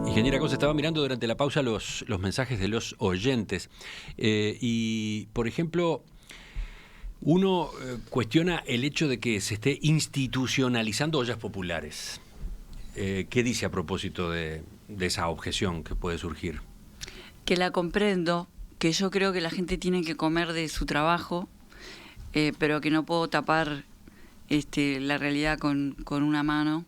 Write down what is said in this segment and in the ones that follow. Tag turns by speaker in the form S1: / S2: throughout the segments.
S1: Ingeniera Cosa, estaba mirando durante la pausa los mensajes de los oyentes y, por ejemplo, uno cuestiona el hecho de que se esté institucionalizando ollas populares. ¿Qué dice a propósito de esa objeción que puede surgir?
S2: Que la comprendo, que yo creo que la gente tiene que comer de su trabajo, pero que no puedo tapar la realidad con una mano,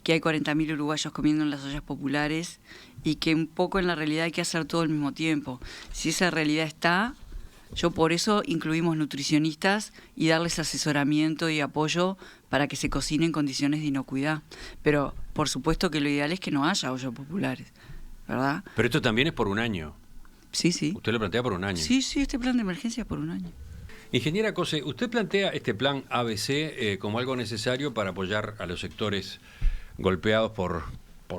S2: que hay 40.000 uruguayos comiendo en las ollas populares y que un poco en la realidad hay que hacer todo al mismo tiempo. Si esa realidad está, yo por eso incluimos nutricionistas y darles asesoramiento y apoyo para que se cocine en condiciones de inocuidad. Pero por supuesto que lo ideal es que no haya ollas populares, ¿verdad?
S1: Pero esto también es por un año.
S2: Sí, sí.
S1: Usted lo plantea por un año.
S2: Sí, sí, este plan de emergencia es por un año.
S1: Ingeniera Cose, usted plantea este plan ABC como algo necesario para apoyar a los sectores golpeados por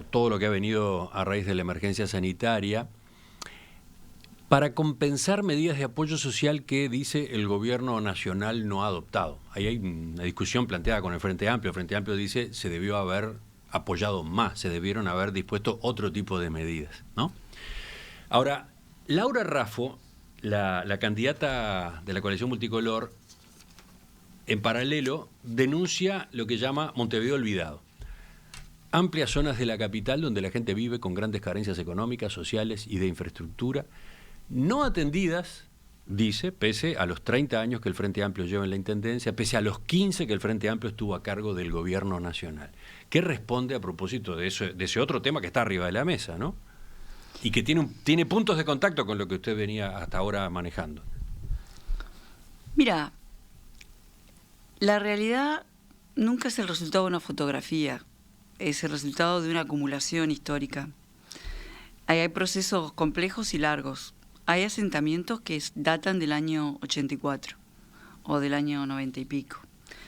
S1: todo lo que ha venido a raíz de la emergencia sanitaria, para compensar medidas de apoyo social que dice el gobierno nacional no ha adoptado. Ahí hay una discusión planteada con el Frente Amplio. El Frente Amplio dice se debió haber apoyado más, se debieron haber dispuesto otro tipo de medidas, ¿no? Ahora, Laura Raffo, la candidata de la coalición multicolor, en paralelo denuncia lo que llama Montevideo olvidado. Amplias zonas de la capital donde la gente vive con grandes carencias económicas, sociales y de infraestructura, no atendidas, dice, pese a los 30 años que el Frente Amplio lleva en la Intendencia, pese a los 15 que el Frente Amplio estuvo a cargo del gobierno nacional. ¿Qué responde a propósito de ese otro tema que está arriba de la mesa, ¿no? Y que tiene puntos de contacto con lo que usted venía hasta ahora manejando?
S2: Mira, la realidad nunca es el resultado de una fotografía, es el resultado de una acumulación histórica. Ahí hay procesos complejos y largos. Hay asentamientos que datan del año 84 o del año 90 y pico.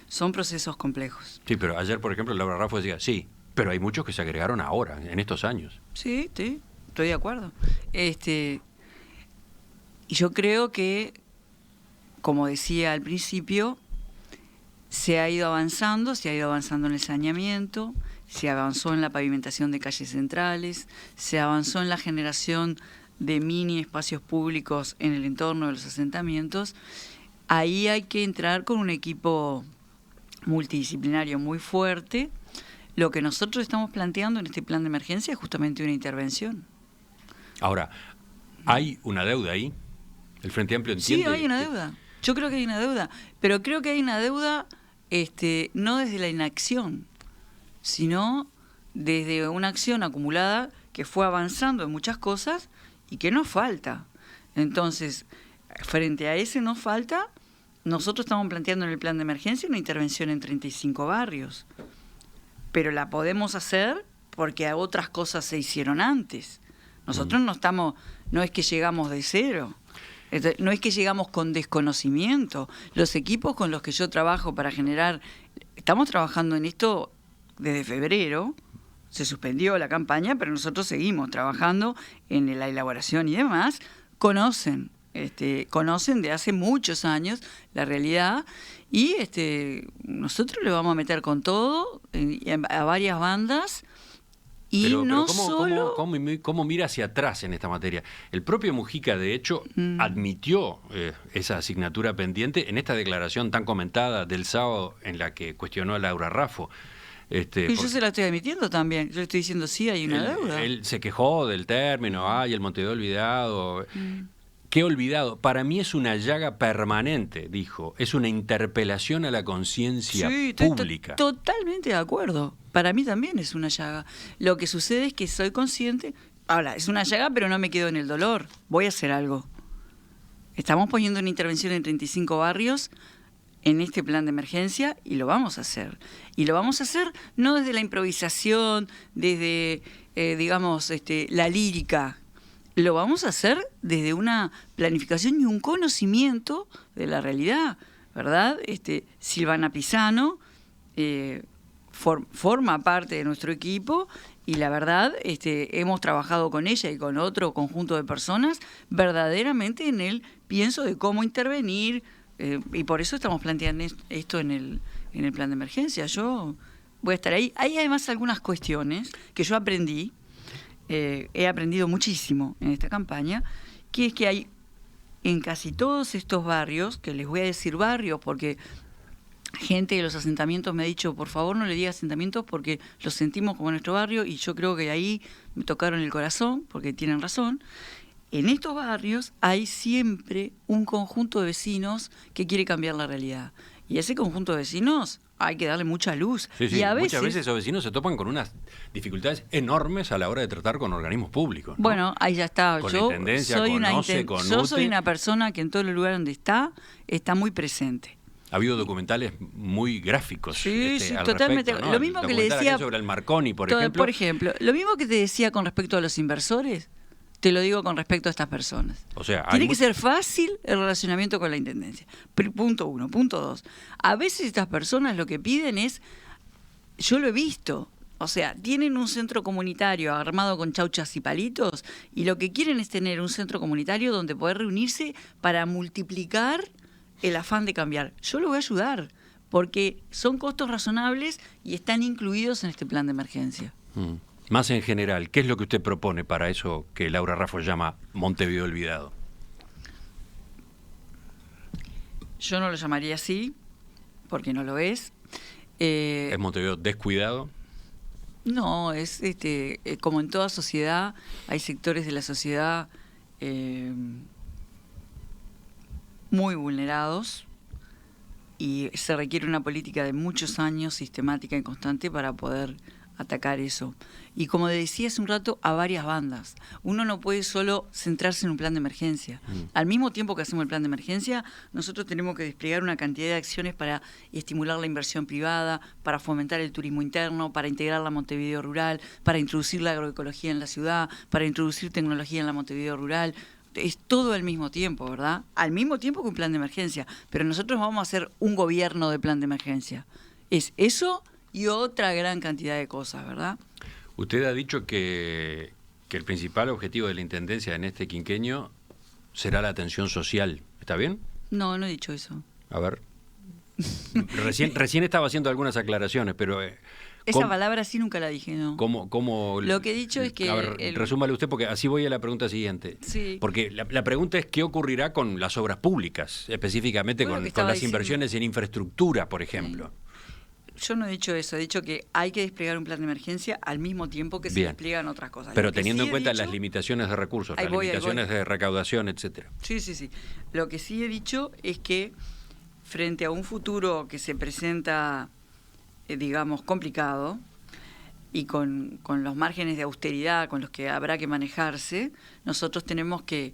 S2: Son procesos complejos.
S1: Sí, pero ayer, por ejemplo, Laura Raffo decía, sí, pero hay muchos que se agregaron ahora, en estos años.
S2: Sí, sí, estoy de acuerdo. Y yo creo que, como decía al principio, se ha ido avanzando en el saneamiento, se avanzó en la pavimentación de calles centrales, se avanzó en la generación de mini espacios públicos en el entorno de los asentamientos. Ahí hay que entrar con un equipo multidisciplinario muy fuerte. Lo que nosotros estamos planteando en este plan de emergencia es justamente una intervención.
S1: Ahora, ¿hay una deuda ahí? ¿El Frente Amplio entiende?
S2: Sí, hay una deuda. Yo creo que hay una deuda, pero creo que hay una deuda no desde la inacción, sino desde una acción acumulada que fue avanzando en muchas cosas y que nos falta. Entonces, frente a ese nos falta, nosotros estamos planteando en el plan de emergencia una intervención en 35 barrios, pero la podemos hacer porque otras cosas se hicieron antes. Nosotros no es que llegamos de cero. No es que llegamos con desconocimiento. Los equipos con los que yo trabajo para generar... Estamos trabajando en esto desde febrero. Se suspendió la campaña, pero nosotros seguimos trabajando en la elaboración y demás. Conocen de hace muchos años la realidad y nosotros le vamos a meter con todo a varias bandas.
S1: Pero ¿cómo mira hacia atrás en esta materia? El propio Mujica, de hecho, admitió esa asignatura pendiente en esta declaración tan comentada del sábado en la que cuestionó a Laura Raffo.
S2: Y yo se la estoy admitiendo también. Yo le estoy diciendo, sí, hay una deuda.
S1: Él se quejó del término, el Montevideo olvidado. ¿Qué olvidado? Para mí es una llaga permanente, dijo. Es una interpelación a la conciencia pública.
S2: Totalmente de acuerdo. Para mí también es una llaga. Lo que sucede es que soy consciente... Ahora, es una llaga, pero no me quedo en el dolor. Voy a hacer algo. Estamos poniendo una intervención en 35 barrios en este plan de emergencia y lo vamos a hacer. Y lo vamos a hacer no desde la improvisación, desde, la lírica. Lo vamos a hacer desde una planificación y un conocimiento de la realidad, ¿verdad? Silvana Pisano forma parte de nuestro equipo y la verdad hemos trabajado con ella y con otro conjunto de personas verdaderamente en el pienso de cómo intervenir y por eso estamos planteando esto en el plan de emergencia. Yo voy a estar ahí. Hay además algunas cuestiones que yo aprendí he aprendido muchísimo en esta campaña, que es que hay en casi todos estos barrios, que les voy a decir barrios porque gente de los asentamientos me ha dicho, por favor no le diga asentamientos porque los sentimos como nuestro barrio, y yo creo que ahí me tocaron el corazón, porque tienen razón. En estos barrios hay siempre un conjunto de vecinos que quiere cambiar la realidad. Y ese conjunto de vecinos hay que darle mucha luz.
S1: Sí,
S2: y a
S1: muchas veces esos vecinos se topan con unas dificultades enormes a la hora de tratar con organismos públicos, ¿no?
S2: Bueno, ahí ya está.
S1: Con
S2: yo
S1: la intendencia,
S2: soy
S1: con
S2: una
S1: OCE, con
S2: yo
S1: UTE.
S2: soy una persona que en todo el lugar donde está muy presente.
S1: Ha habido documentales muy gráficos.
S2: Sí, sí,
S1: al
S2: totalmente.
S1: respecto, ¿no?
S2: Lo mismo
S1: El
S2: que le
S1: documental
S2: decía
S1: aquel sobre el Marconi, por
S2: Por
S1: ejemplo.
S2: ejemplo, lo mismo que te decía con respecto a los inversores, te lo digo con respecto a estas personas.
S1: O sea,
S2: Tiene que ser fácil el relacionamiento con la intendencia. Punto 1. Punto 2. A veces estas personas lo que piden es, yo lo he visto, o sea, tienen un centro comunitario armado con chauchas y palitos, y lo que quieren es tener un centro comunitario donde poder reunirse para multiplicar el afán de cambiar. Yo lo voy a ayudar, porque son costos razonables y están incluidos en este plan de emergencia.
S1: Más en general, ¿qué es lo que usted propone para eso que Laura Raffo llama Montevideo olvidado?
S2: Yo no lo llamaría así, porque no lo es.
S1: ¿Es Montevideo descuidado?
S2: No, es como en toda sociedad, hay sectores de la sociedad muy vulnerados, y se requiere una política de muchos años, sistemática y constante, para poder atacar eso. Y como decía hace un rato, a varias bandas. Uno no puede solo centrarse en un plan de emergencia. Al mismo tiempo que hacemos el plan de emergencia, nosotros tenemos que desplegar una cantidad de acciones para estimular la inversión privada, para fomentar el turismo interno, para integrar la Montevideo rural, para introducir la agroecología en la ciudad, para introducir tecnología en la Montevideo rural. Es todo al mismo tiempo, ¿verdad? Al mismo tiempo que un plan de emergencia. Pero nosotros vamos a hacer un gobierno de plan de emergencia. Es eso y otra gran cantidad de cosas, ¿verdad?
S1: Usted ha dicho que el principal objetivo de la Intendencia en este quinquenio será la atención social. ¿Está bien?
S2: No, no he dicho eso.
S1: A ver. Recién estaba haciendo algunas aclaraciones, pero...
S2: Esa palabra sí nunca la dije, ¿no?
S1: ¿Cómo,
S2: lo que he dicho es que...
S1: A ver, resúmale usted, porque así voy a la pregunta siguiente.
S2: Sí.
S1: Porque la pregunta es qué ocurrirá con las obras públicas, específicamente con las inversiones en infraestructura, por ejemplo.
S2: Yo no he dicho eso, he dicho que hay que desplegar un plan de emergencia al mismo tiempo que se despliegan otras cosas.
S1: Pero teniendo en cuenta las limitaciones de recursos, las limitaciones de recaudación, etcétera.
S2: Sí. Lo que sí he dicho es que frente a un futuro que se presenta, digamos, complicado, y con los márgenes de austeridad con los que habrá que manejarse, nosotros tenemos que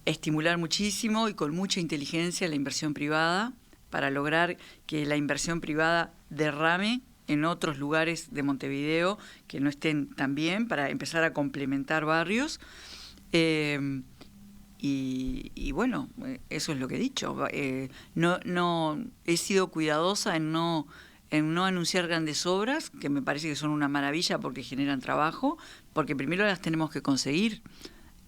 S2: estimular muchísimo y con mucha inteligencia la inversión privada, para lograr que la inversión privada derrame en otros lugares de Montevideo que no estén tan bien, para empezar a complementar barrios. Y bueno, eso es lo que he dicho. No he sido cuidadosa en no anunciar grandes obras, que me parece que son una maravilla porque generan trabajo, porque primero las tenemos que conseguir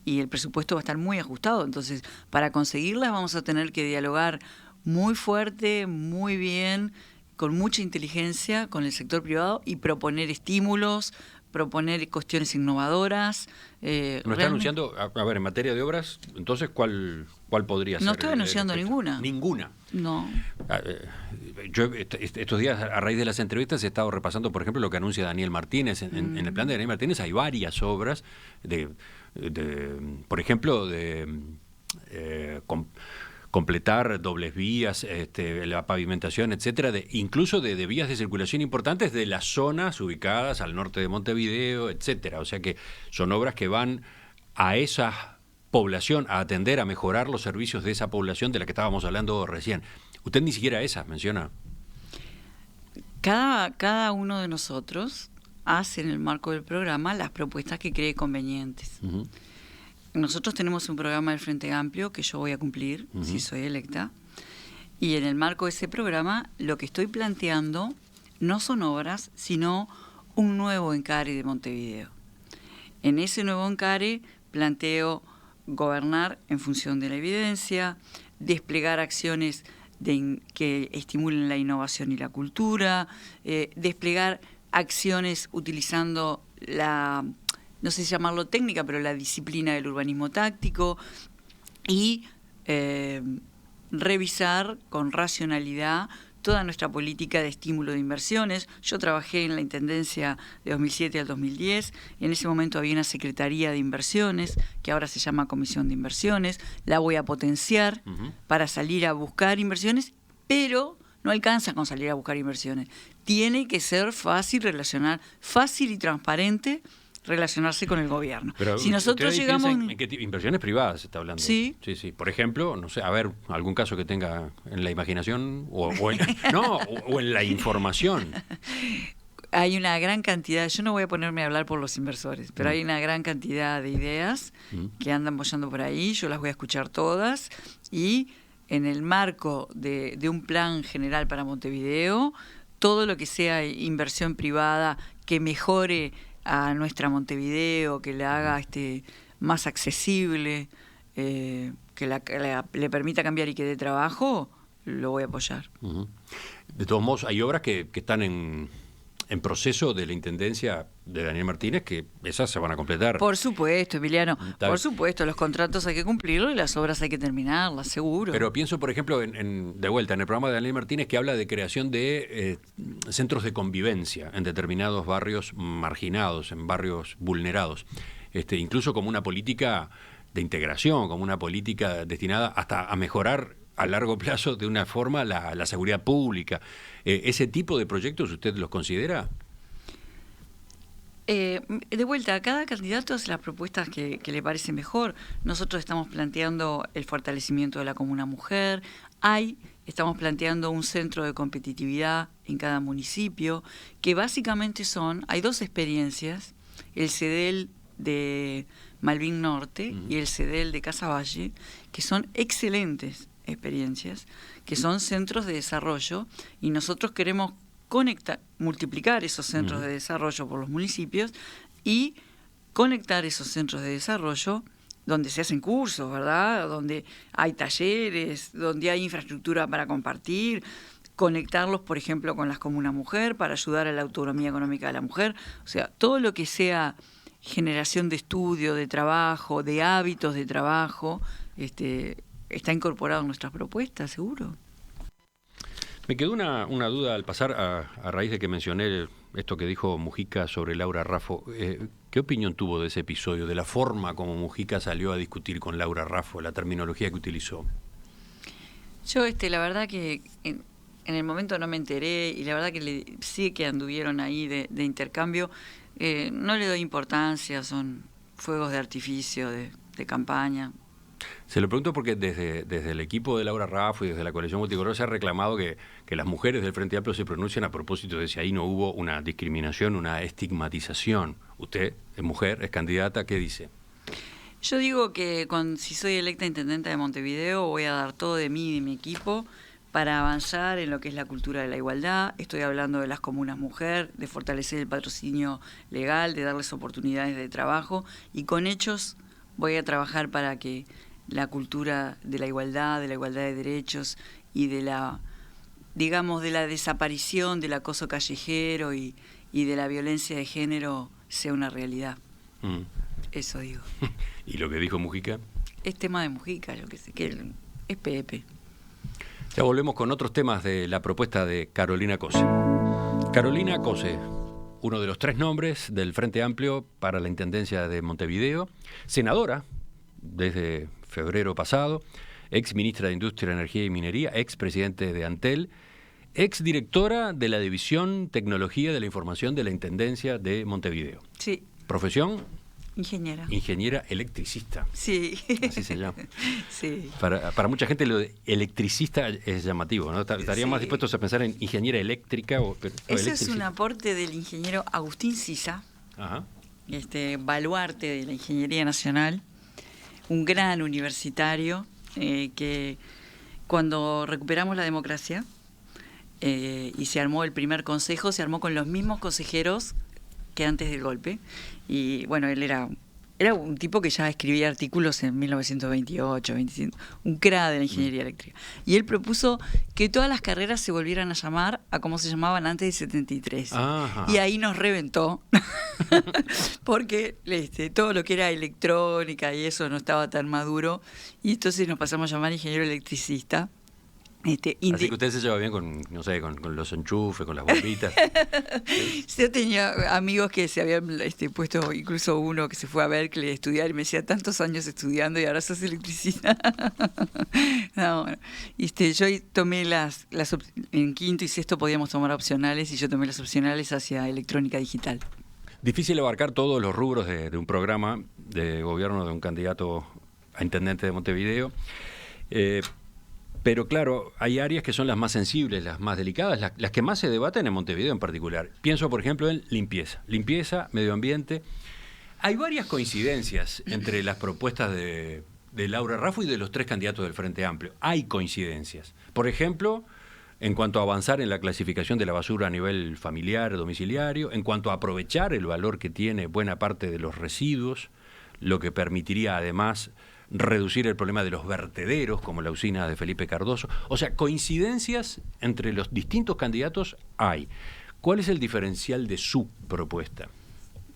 S2: y el presupuesto va a estar muy ajustado. Entonces, para conseguirlas vamos a tener que dialogar muy fuerte, muy bien, con mucha inteligencia con el sector privado y proponer estímulos, proponer cuestiones innovadoras.
S1: ¿No está anunciando, a ver, en materia de obras, entonces cuál podría ser?
S2: No estoy anunciando ninguna.
S1: ¿Ninguna?
S2: No.
S1: Yo estos días, a raíz de las entrevistas, he estado repasando, por ejemplo, lo que anuncia Daniel Martínez. En el plan de Daniel Martínez hay varias obras, por ejemplo, completar dobles vías, la pavimentación, etcétera, incluso de vías de circulación importantes de las zonas ubicadas al norte de Montevideo, etcétera. O sea que son obras que van a esa población, a atender, a mejorar los servicios de esa población de la que estábamos hablando recién. Usted ni siquiera esas menciona.
S2: Cada uno de nosotros hace en el marco del programa las propuestas que cree convenientes. Uh-huh. Nosotros tenemos un programa del Frente Amplio que yo voy a cumplir, uh-huh, si soy electa, y en el marco de ese programa lo que estoy planteando no son obras, sino un nuevo encare de Montevideo. En ese nuevo encare planteo gobernar en función de la evidencia, desplegar acciones que estimulen la innovación y la cultura, desplegar acciones utilizando no sé si llamarlo técnica, pero la disciplina del urbanismo táctico, y revisar con racionalidad toda nuestra política de estímulo de inversiones. Yo trabajé en la Intendencia de 2007 al 2010, y en ese momento había una Secretaría de Inversiones, que ahora se llama Comisión de Inversiones. La voy a potenciar para salir a buscar inversiones, pero no alcanza con salir a buscar inversiones. Tiene que ser fácil y transparente relacionarse con el gobierno.
S1: Pero
S2: si nosotros llegamos...
S1: ¿En qué inversiones privadas se está hablando?
S2: Sí.
S1: Sí. Por ejemplo, no sé, a ver, algún caso que tenga en la imaginación o en la información.
S2: Hay una gran cantidad, yo no voy a ponerme a hablar por los inversores, pero hay una gran cantidad de ideas que andan bollando por ahí, yo las voy a escuchar todas, y en el marco de un plan general para Montevideo, todo lo que sea inversión privada que mejore a nuestra Montevideo, que la haga más accesible, que le permita cambiar y que dé trabajo, lo voy a apoyar.
S1: De todos modos, hay obras que están en proceso de la Intendencia de Daniel Martínez, que esas se van a completar.
S2: Por supuesto, Emiliano, por supuesto, los contratos hay que cumplirlos y las obras hay que terminarlas, seguro.
S1: Pero pienso, por ejemplo, de vuelta, en el programa de Daniel Martínez, que habla de creación de centros de convivencia en determinados barrios marginados, en barrios vulnerados, incluso como una política de integración, como una política destinada hasta a mejorar a largo plazo de una forma la seguridad pública. ¿Ese tipo de proyectos usted los considera?
S2: De vuelta, a cada candidato hace las propuestas que le parece mejor. Nosotros estamos planteando el fortalecimiento de la comuna mujer, estamos planteando un centro de competitividad en cada municipio, que básicamente hay dos experiencias, el CEDEL de Malvin Norte y el CEDEL de Casaballe, que son excelentes experiencias, que son centros de desarrollo, y nosotros queremos multiplicar esos centros de desarrollo por los municipios y conectar esos centros de desarrollo donde se hacen cursos, ¿verdad? Donde hay talleres, donde hay infraestructura para compartir, conectarlos, por ejemplo, con las comunas mujer para ayudar a la autonomía económica de la mujer. O sea, todo lo que sea generación de estudio, de trabajo, de hábitos de trabajo, está incorporado en nuestras propuestas, seguro.
S1: Me quedó una duda al pasar a raíz de que mencioné esto que dijo Mujica sobre Laura Raffo. ¿Qué opinión tuvo de ese episodio, de la forma como Mujica salió a discutir con Laura Raffo, la terminología que utilizó?
S2: Yo, la verdad que en el momento no me enteré, y la verdad que sí que anduvieron ahí de intercambio. No le doy importancia, son fuegos de artificio de campaña.
S1: Se lo pregunto porque desde el equipo de Laura Raffo y desde la coalición multicolor se ha reclamado que las mujeres del Frente Amplio se pronuncian a propósito de si ahí no hubo una discriminación, una estigmatización. Usted es mujer, es candidata, ¿qué dice?
S2: Yo digo que si soy electa intendenta de Montevideo voy a dar todo de mí y de mi equipo para avanzar en lo que es la cultura de la igualdad. Estoy hablando de las comunas mujer, de fortalecer el patrocinio legal, de darles oportunidades de trabajo, y con hechos voy a trabajar para que la cultura de la igualdad de derechos y de la desaparición del acoso callejero y de la violencia de género sea una realidad. Eso digo.
S1: ¿Y lo que dijo Mujica?
S2: Es tema de Mujica, yo que sé, que es Pepe.
S1: Ya volvemos con otros temas de la propuesta de Carolina Cose. Carolina Cose, uno de los 3 nombres del Frente Amplio para la Intendencia de Montevideo, senadora desde febrero pasado, ex ministra de Industria, Energía y Minería, ex presidente de Antel, ex directora de la División Tecnología de la Información de la Intendencia de Montevideo.
S2: Sí.
S1: Profesión:
S2: ingeniera.
S1: Ingeniera electricista.
S2: Sí.
S1: Así se llama.
S2: Sí.
S1: Para mucha gente lo de electricista es llamativo, ¿no? Estarían más dispuestos a pensar en ingeniera eléctrica o
S2: Ese es un aporte del ingeniero Agustín Sisa,
S1: Ajá.
S2: Baluarte de la Ingeniería Nacional, un gran universitario que cuando recuperamos la democracia y se armó el primer consejo, se armó con los mismos consejeros que antes del golpe. Y bueno, él era un tipo que ya escribía artículos en 1928, 25, un cra de la ingeniería eléctrica. Y él propuso que todas las carreras se volvieran a llamar a como se llamaban antes del 73.
S1: Ajá.
S2: Y ahí nos reventó. porque todo lo que era electrónica y eso no estaba tan maduro, y entonces nos pasamos a llamar ingeniero electricista.
S1: Así que usted se lleva bien con, no sé, con los enchufes, con las bombitas.
S2: Yo tenía amigos que se habían puesto, incluso uno que se fue a Berkeley a estudiar y me decía, tantos años estudiando y ahora sos electricista. No, bueno. Yo tomé en quinto y sexto podíamos tomar opcionales y yo tomé las opcionales hacia electrónica digital.
S1: Difícil abarcar todos los rubros de un programa de gobierno de un candidato a intendente de Montevideo. Pero claro, hay áreas que son las más sensibles, las más delicadas, las que más se debaten en Montevideo en particular. Pienso, por ejemplo, en limpieza, medio ambiente. Hay varias coincidencias entre las propuestas de Laura Raffo y de los tres candidatos del Frente Amplio. Hay coincidencias. Por ejemplo, en cuanto a avanzar en la clasificación de la basura a nivel familiar, domiciliario, en cuanto a aprovechar el valor que tiene buena parte de los residuos, lo que permitiría además reducir el problema de los vertederos, como la usina de Felipe Cardoso. O sea, coincidencias entre los distintos candidatos hay. ¿Cuál es el diferencial de su propuesta?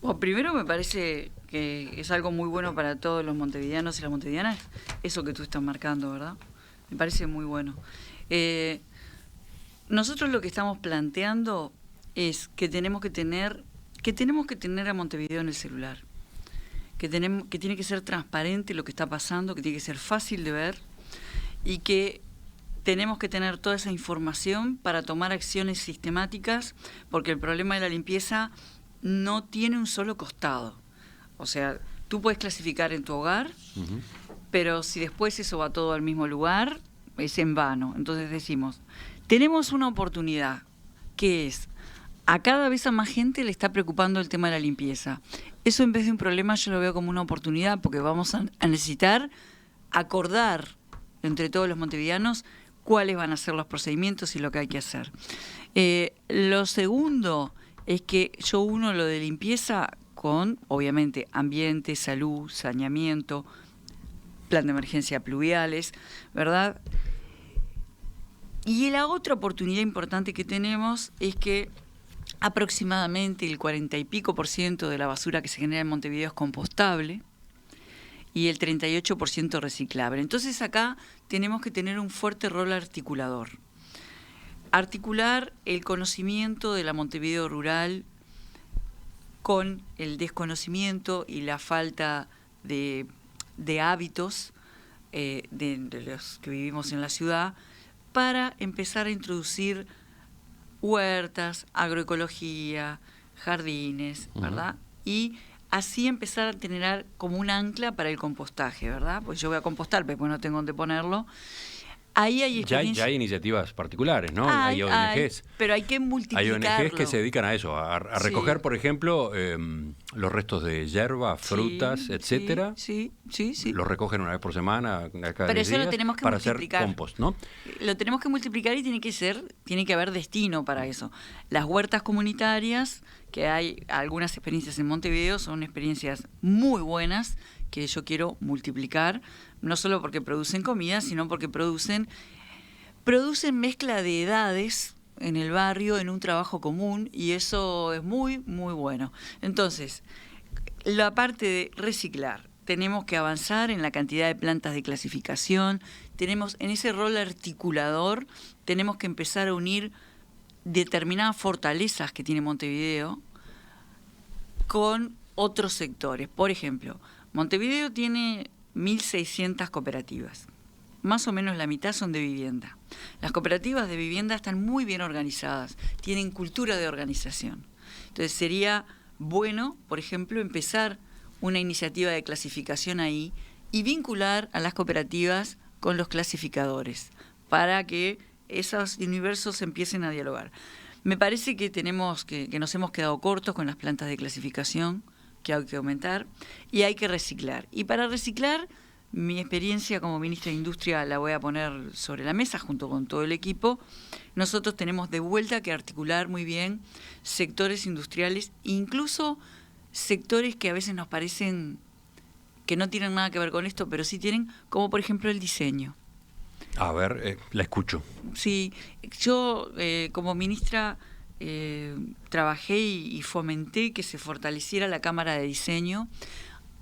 S2: Bueno, primero me parece que es algo muy bueno para todos los montevideanos y las montevideanas, eso que tú estás marcando, ¿verdad? Me parece muy bueno. Nosotros lo que estamos planteando es que tenemos que tener a Montevideo en el celular. Que tiene que ser transparente lo que está pasando, que tiene que ser fácil de ver y que tenemos que tener toda esa información para tomar acciones sistemáticas, porque el problema de la limpieza no tiene un solo costado. O sea, tú puedes clasificar en tu hogar, pero si después eso va todo al mismo lugar, es en vano. Entonces decimos, tenemos una oportunidad, que es, a cada vez a más gente le está preocupando el tema de la limpieza. Eso en vez de un problema yo lo veo como una oportunidad, porque vamos a necesitar acordar entre todos los montevideanos cuáles van a ser los procedimientos y lo que hay que hacer. Lo segundo es que yo uno lo de limpieza con, obviamente, ambiente, salud, saneamiento, plan de emergencia pluviales, ¿verdad? Y la otra oportunidad importante que tenemos es que aproximadamente el 40 y pico % de la basura que se genera en Montevideo es compostable y el 38% reciclable. Entonces acá tenemos que tener un fuerte rol articulador. Articular el conocimiento de la Montevideo rural con el desconocimiento y la falta de hábitos de los que vivimos en la ciudad, para empezar a introducir huertas, agroecología, jardines, ¿verdad? Y así empezar a tener como un ancla para el compostaje, ¿verdad? Pues yo voy a compostar, pero no tengo dónde ponerlo. Ahí hay experiencias.
S1: Ya hay iniciativas particulares, ¿no? Hay ONGs.
S2: Pero hay que multiplicarlo.
S1: Hay ONGs que se dedican a eso, a recoger, por ejemplo, los restos de hierba, frutas, etcétera.
S2: Sí.
S1: Los recogen una vez por semana, cada
S2: pero
S1: 10
S2: eso
S1: días,
S2: lo tenemos que
S1: para
S2: multiplicar.
S1: hacer compost, ¿no?
S2: Lo tenemos que multiplicar y tiene que haber destino para eso. Las huertas comunitarias, que hay algunas experiencias en Montevideo, son experiencias muy buenas que yo quiero multiplicar, no solo porque producen comida, sino porque producen mezcla de edades en el barrio, en un trabajo común, y eso es muy, muy bueno. Entonces, la parte de reciclar, tenemos que avanzar en la cantidad de plantas de clasificación, tenemos en ese rol articulador, tenemos que empezar a unir determinadas fortalezas que tiene Montevideo con otros sectores. Por ejemplo, Montevideo tiene 1.600 cooperativas. Más o menos la mitad son de vivienda. Las cooperativas de vivienda están muy bien organizadas, tienen cultura de organización. Entonces sería bueno, por ejemplo, empezar una iniciativa de clasificación ahí y vincular a las cooperativas con los clasificadores para que esos universos empiecen a dialogar. Me parece que nos hemos quedado cortos con las plantas de clasificación, que hay que aumentar, y hay que reciclar. Y para reciclar, mi experiencia como ministra de Industria la voy a poner sobre la mesa junto con todo el equipo. Nosotros tenemos de vuelta que articular muy bien sectores industriales, incluso sectores que a veces nos parecen que no tienen nada que ver con esto, pero sí tienen, como por ejemplo el diseño.
S1: A ver, la escucho.
S2: Sí, yo como ministra trabajé y fomenté que se fortaleciera la Cámara de Diseño.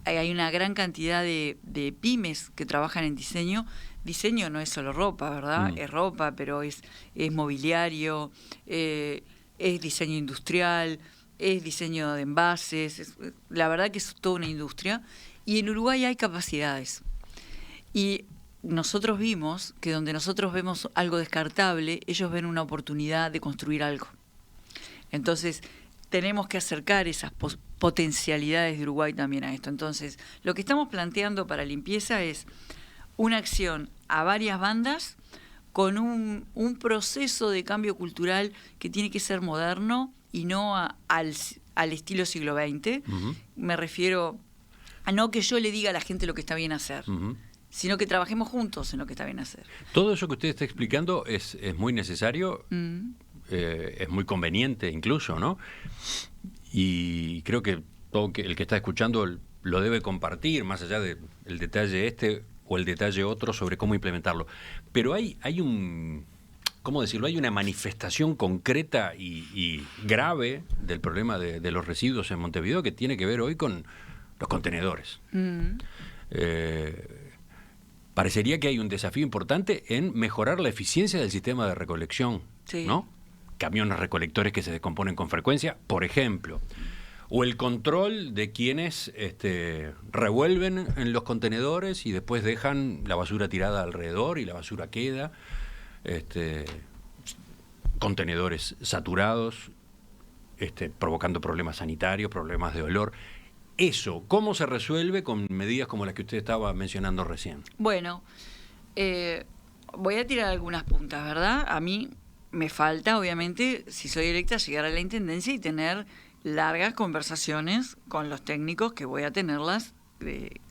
S2: Hay una gran cantidad de pymes que trabajan en diseño. Diseño no es solo ropa, ¿verdad? Es ropa, pero es mobiliario, es diseño industrial, es diseño de envases. La verdad que es toda una industria. Y en Uruguay hay capacidades. Y nosotros vimos que donde nosotros vemos algo descartable, ellos ven una oportunidad de construir algo. Entonces, tenemos que acercar esas potencialidades de Uruguay también a esto. Entonces, lo que estamos planteando para limpieza es una acción a varias bandas con un proceso de cambio cultural que tiene que ser moderno y no al estilo siglo XX. Me refiero a no que yo le diga a la gente lo que está bien hacer, sino que trabajemos juntos en lo que está bien hacer.
S1: Todo eso que usted está explicando es muy necesario, es muy conveniente incluso, ¿no? Y creo que todo el que está escuchando lo debe compartir, más allá del detalle este o el detalle otro sobre cómo implementarlo. Pero hay ¿cómo decirlo? Hay una manifestación concreta y grave del problema de los residuos en Montevideo que tiene que ver hoy con los contenedores. Parecería que hay un desafío importante en mejorar la eficiencia del sistema de recolección, ¿no? Camiones recolectores que se descomponen con frecuencia, por ejemplo. O el control de quienes revuelven en los contenedores y después dejan la basura tirada alrededor y la basura queda. Contenedores saturados, provocando problemas sanitarios, problemas de olor. Eso, ¿cómo se resuelve con medidas como las que usted estaba mencionando recién?
S2: Bueno, voy a tirar algunas puntas, ¿verdad? A mí me falta, obviamente, si soy electa, llegar a la intendencia y tener largas conversaciones con los técnicos, que voy a tenerlas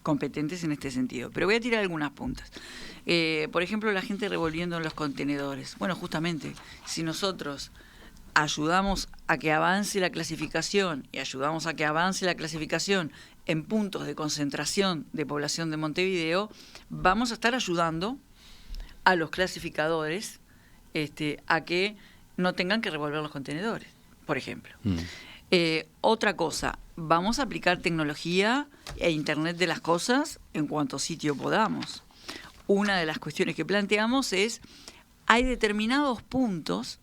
S2: competentes en este sentido. Pero voy a tirar algunas puntas. Por ejemplo, la gente revolviendo en los contenedores. Bueno, justamente, si nosotros ayudamos a que avance la clasificación y ayudamos a que avance la clasificación en puntos de concentración de población de Montevideo, vamos a estar ayudando a los clasificadores a que no tengan que revolver los contenedores, por ejemplo. Otra cosa, vamos a aplicar tecnología e Internet de las cosas en cuanto sitio podamos. Una de las cuestiones que planteamos es, hay determinados puntos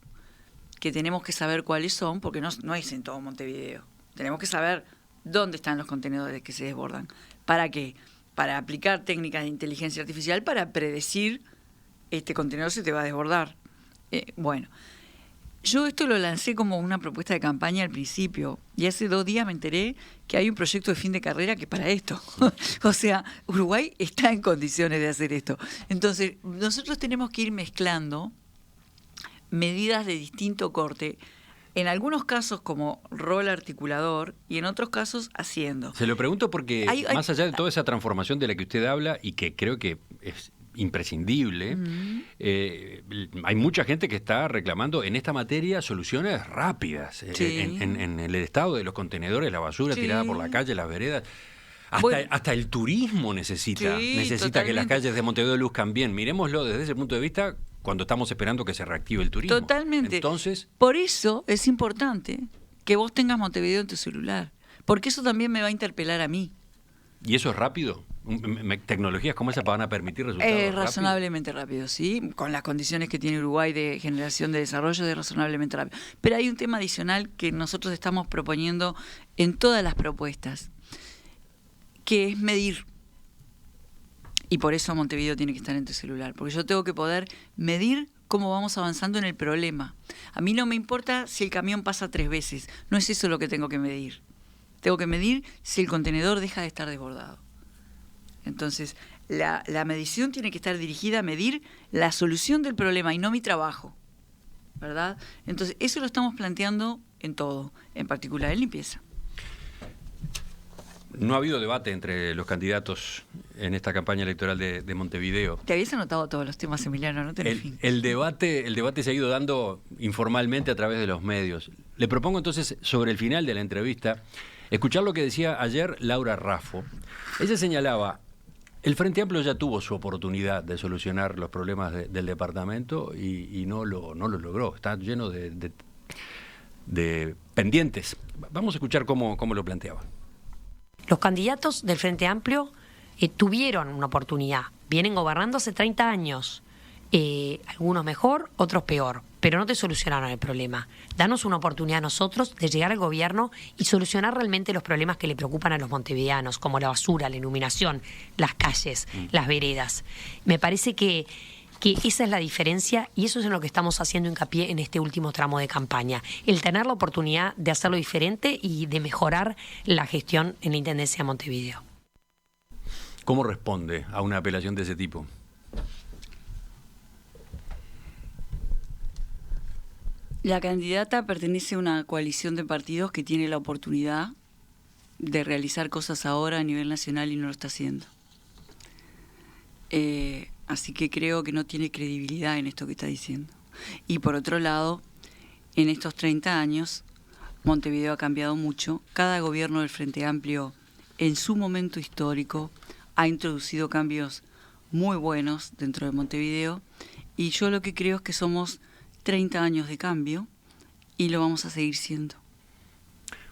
S2: que tenemos que saber cuáles son, porque no es en todo Montevideo. Tenemos que saber dónde están los contenedores que se desbordan. ¿Para qué? Para aplicar técnicas de inteligencia artificial para predecir este contenedor se te va a desbordar. Bueno, yo esto lo lancé como una propuesta de campaña al principio y hace 2 días me enteré que hay un proyecto de fin de carrera que es para esto. O sea, Uruguay está en condiciones de hacer esto. Entonces, nosotros tenemos que ir mezclando medidas de distinto corte, en algunos casos como rol articulador y en otros casos haciendo. Se
S1: lo pregunto porque más allá de toda esa transformación de la que usted habla y que creo que es imprescindible, hay mucha gente que está reclamando en esta materia soluciones rápidas. En el estado de los contenedores, la basura tirada por la calle, las veredas. Hasta el turismo necesita que las calles de Montevideo luzcan bien. Miremoslo desde ese punto de vista cuando estamos esperando que se reactive el turismo.
S2: Totalmente.
S1: Entonces,
S2: por eso es importante que vos tengas Montevideo en tu celular, porque eso también me va a interpelar a mí.
S1: ¿Y eso es rápido? ¿Tecnologías como esa van a permitir resultados rápidos?
S2: Razonablemente rápido, sí. Con las condiciones que tiene Uruguay de generación de desarrollo, es razonablemente rápido. Pero hay un tema adicional que nosotros estamos proponiendo en todas las propuestas, que es medir. Y por eso Montevideo tiene que estar en tu celular, porque yo tengo que poder medir cómo vamos avanzando en el problema. A mí no me importa si el camión pasa 3 veces, no es eso lo que tengo que medir. Tengo que medir si el contenedor deja de estar desbordado. Entonces, la medición tiene que estar dirigida a medir la solución del problema y no mi trabajo, ¿verdad? Entonces, eso lo estamos planteando en todo, en particular en limpieza.
S1: No ha habido debate entre los candidatos en esta campaña electoral de Montevideo.
S2: Te habías anotado todos los temas, Emiliano, no tenés fin.
S1: El debate se ha ido dando informalmente a través de los medios. Le propongo entonces, sobre el final de la entrevista, escuchar lo que decía ayer Laura Raffo. Ella señalaba, el Frente Amplio ya tuvo su oportunidad de solucionar los problemas del departamento y no lo logró. Está lleno de de pendientes. Vamos a escuchar cómo lo planteaba.
S3: Los candidatos del Frente Amplio tuvieron una oportunidad. Vienen gobernando hace 30 años. Algunos mejor, otros peor, pero no te solucionaron el problema. Danos una oportunidad a nosotros de llegar al gobierno y solucionar realmente los problemas que le preocupan a los montevideanos, como la basura, la iluminación, las calles, las veredas. Me parece que esa es la diferencia y eso es en lo que estamos haciendo hincapié en este último tramo de campaña. El tener la oportunidad de hacerlo diferente y de mejorar la gestión en la Intendencia de Montevideo.
S1: ¿Cómo responde a una apelación de ese tipo?
S2: La candidata pertenece a una coalición de partidos que tiene la oportunidad de realizar cosas ahora a nivel nacional y no lo está haciendo. Así que creo que no tiene credibilidad en esto que está diciendo. Y por otro lado, en estos 30 años, Montevideo ha cambiado mucho. Cada gobierno del Frente Amplio, en su momento histórico, ha introducido cambios muy buenos dentro de Montevideo. Y yo lo que creo es que somos 30 años de cambio y lo vamos a seguir siendo.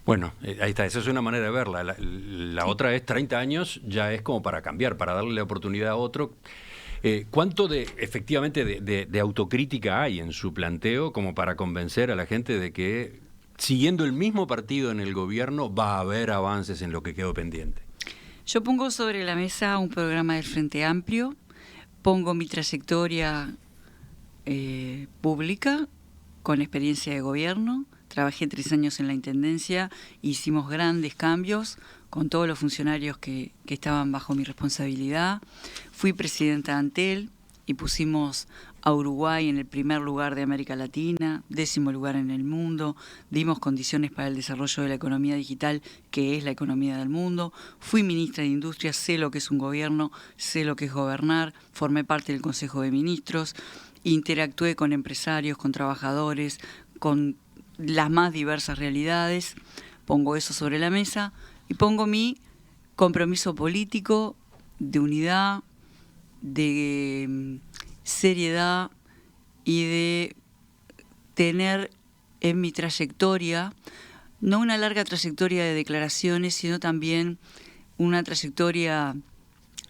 S1: Bueno, ahí está, esa es una manera de verla. La
S2: Sí.
S1: otra es 30 años, ya es como para cambiar, para darle la oportunidad a otro. ¿Cuánto efectivamente de autocrítica hay en su planteo como para convencer a la gente de que siguiendo el mismo partido en el gobierno va a haber avances en lo que quedó pendiente?
S2: Yo pongo sobre la mesa un programa del Frente Amplio, pongo mi trayectoria pública con experiencia de gobierno. Trabajé 3 años en la Intendencia, hicimos grandes cambios con todos los funcionarios que estaban bajo mi responsabilidad. Fui presidenta de Antel y pusimos a Uruguay en el primer lugar de América Latina, 10º lugar en el mundo, dimos condiciones para el desarrollo de la economía digital, que es la economía del mundo. Fui ministra de Industria, sé lo que es un gobierno, sé lo que es gobernar, formé parte del Consejo de Ministros, interactué con empresarios, con trabajadores, con las más diversas realidades. Pongo eso sobre la mesa y pongo mi compromiso político de unidad, de seriedad y de tener en mi trayectoria, no una larga trayectoria de declaraciones, sino también una trayectoria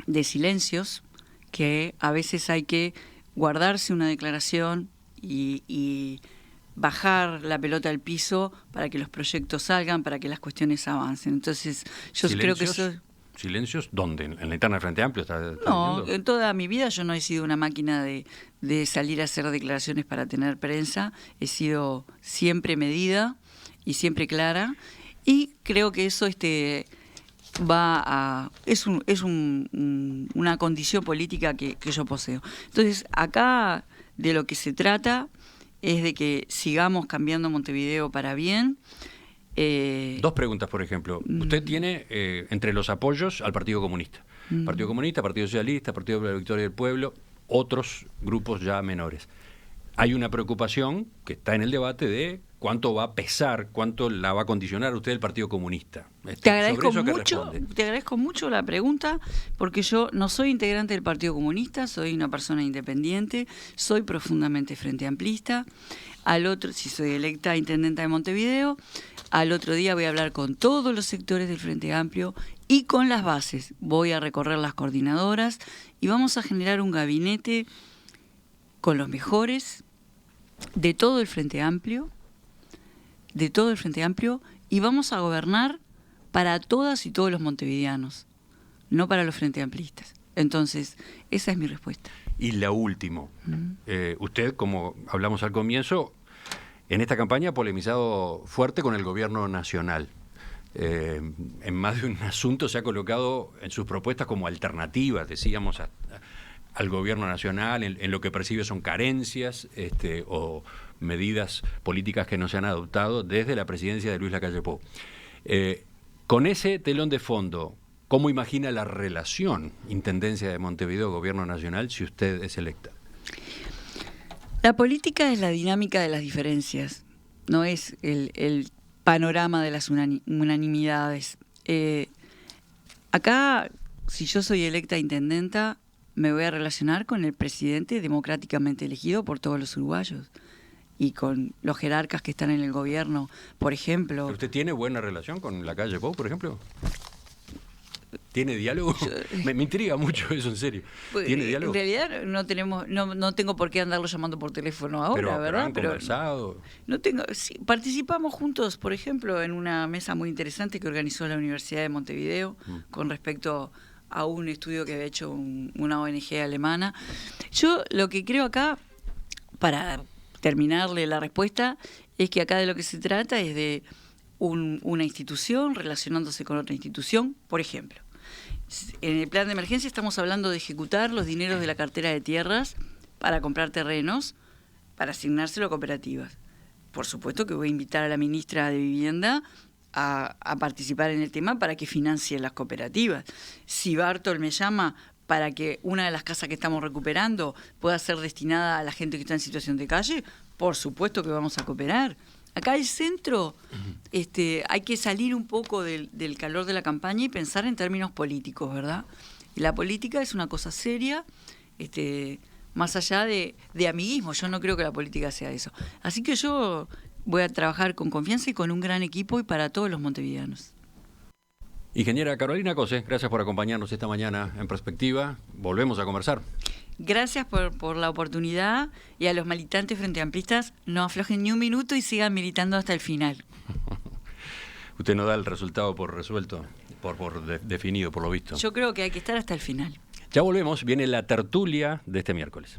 S2: de silencios, que a veces hay que guardarse una declaración y bajar la pelota al piso para que los proyectos salgan, para que las cuestiones avancen. Entonces, yo creo que eso...
S1: ¿Silencios dónde? ¿En la interna del Frente Amplio está
S2: No,
S1: diciendo?
S2: en toda mi vida yo no he sido una máquina de salir a hacer declaraciones para tener prensa. He sido siempre medida y siempre clara. Y creo que eso es una condición política que yo poseo. Entonces, acá de lo que se trata es de que sigamos cambiando Montevideo para bien.
S1: 2 preguntas, por ejemplo. Usted tiene entre los apoyos al Partido Comunista. Partido Comunista, Partido Socialista, Partido de la Victoria del Pueblo, otros grupos ya menores. Hay una preocupación que está en el debate de cuánto va a pesar, cuánto la va a condicionar usted el Partido Comunista.
S2: Te agradezco
S1: ¿Sobre eso qué
S2: mucho,
S1: responde?
S2: te agradezco mucho la pregunta, porque yo no soy integrante del Partido Comunista, soy una persona independiente, soy profundamente frente amplista. Si soy electa intendenta de Montevideo, al otro día voy a hablar con todos los sectores del Frente Amplio y con las bases. Voy a recorrer las coordinadoras y vamos a generar un gabinete con los mejores de todo el Frente Amplio, y vamos a gobernar para todas y todos los montevideanos, no para los Frente Amplistas. Entonces, esa es mi respuesta.
S1: Y la última. Usted, como hablamos al comienzo, en esta campaña ha polemizado fuerte con el gobierno nacional. En más de un asunto se ha colocado en sus propuestas como alternativas, decíamos, al gobierno nacional, en lo que percibe son carencias o medidas políticas que no se han adoptado desde la presidencia de Luis Lacalle Pou. Con ese telón de fondo, ¿cómo imagina la relación Intendencia de Montevideo, Gobierno Nacional, si usted es electa?
S2: La política es la dinámica de las diferencias, no es el panorama de las unanimidades. Acá, si yo soy electa intendenta, me voy a relacionar con el presidente democráticamente elegido por todos los uruguayos. y con los jerarcas que están en el gobierno, por ejemplo.
S1: ¿Usted tiene buena relación con la calle Pou, por ejemplo? ¿Tiene diálogo? Me intriga mucho eso, en serio. ¿Tiene diálogo?
S2: En realidad no tengo por qué andarlo llamando por teléfono ahora, ¿verdad?
S1: Pero ¿han conversado?
S2: Sí, participamos juntos, por ejemplo, en una mesa muy interesante que organizó la Universidad de Montevideo con respecto a un estudio que había hecho una ONG alemana. Yo lo que creo acá, para terminarle la respuesta, es que acá de lo que se trata es de una institución relacionándose con otra institución. Por ejemplo, en el plan de emergencia estamos hablando de ejecutar los dineros de la cartera de tierras para comprar terrenos, para asignárselo a cooperativas. Por supuesto que voy a invitar a la ministra de Vivienda a participar en el tema para que financie las cooperativas. Si Bartol me llama para que una de las casas que estamos recuperando pueda ser destinada a la gente que está en situación de calle, por supuesto que vamos a cooperar. Acá el centro, hay que salir un poco del calor de la campaña y pensar en términos políticos, ¿verdad? Y la política es una cosa seria, más allá de amiguismo. Yo no creo que la política sea eso. Así que yo voy a trabajar con confianza y con un gran equipo y para todos los montevideanos.
S1: Ingeniera Carolina Cose, gracias por acompañarnos esta mañana en Perspectiva. Volvemos a conversar.
S2: Gracias por la oportunidad, y a los militantes frenteamplistas, no aflojen ni un minuto y sigan militando hasta el final.
S1: Usted no da el resultado por resuelto, definido, por lo visto.
S2: Yo creo que hay que estar hasta el final.
S1: Ya volvemos, viene la tertulia de este miércoles.